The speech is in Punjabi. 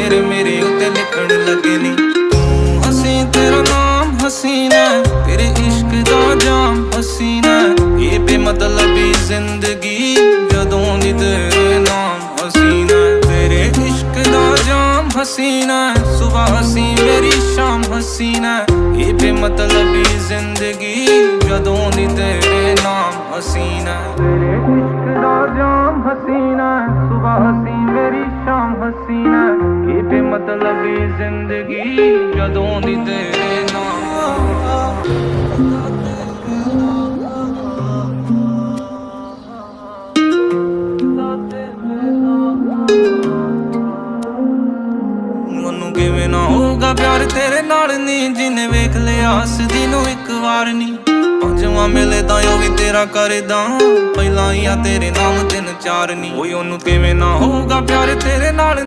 ਤੇਰੇ ਮੇਰੇ ਉੱਤੇ ਲਿਖਣ ਲੱਗੇ ਨੀ। ਤੂੰ ਹਸੀਂ ਤੇਰਾ ਨਾਮ ਹਸੀਨਾ, ਤੇਰੇ ਇਸ਼ਕ ਦਾ ਜਾਮ ਹਸੀਨਾ। ਇਹ ਬੇਮਤਲਬੀ ਜ਼ਿੰਦਗੀ ਜਦੋਂ ਦੀ ਤੇਰੇ ਨਾਮ ਹਸੀਨਾ। ਤੇਰੇ ਇਸ਼ਕ ਦਾ ਜਾਮ ਹਸੀਨਾ, ਸੁਬਹ ਹਸੀ ਮੇਰੀ ਸ਼ਾਮ ਹਸੀਨਾ। ਇਹ ਬੇਮਤਲਬੀ ਜ਼ਿੰਦਗੀ ਜਦੋਂ ਦੀ ਤੇਰੇ ਨਾਮ ਹਸੀਨਾ। ਤੇਰੇ ਇਸ਼ਕ ਦਾ ਜਾਮ ਹਸੀਨਾ, ਸੁਬਹ ਹਸੀ ਮੇਰੀ ਸ਼ਾਮ ਹਸੀਨਾ। ਇਹ ਬੇਮਤਲਬੀ ਜ਼ਿੰਦਗੀ ਜਦੋਂ ਦੀ ਤੇਰੇ ਨਾਮ। ਮੈਨੂੰ ਕਿਵੇਂ ਨਾ ਹੋਊਗਾ ਪਿਆਰ ਤੇਰੇ ਨਾਲ ਨੀ, ਜਿਹਨੇ ਵੇਖ ਲਿਆ ਹੱਸਦੀ ਨੂੰ ਇੱਕ ਵਾਰ ਨੀ। ਪੰਜਵਾਂ ਮਿਲੇ ਤਾਂ ਉਹ ਵੀ ਤੇਰਾ ਕਰਦਾ, ਪਹਿਲਾਂ ਹੀ ਆ ਤੇਰੇ ਨਾਮ 3 4 ਨੀ। ਓਏ ਉਹਨੂੰ ਕਿਵੇਂ ਨਾ ਹੋਊਗਾ ਪਿਆਰ ਤੇਰੇ ਨਾਲ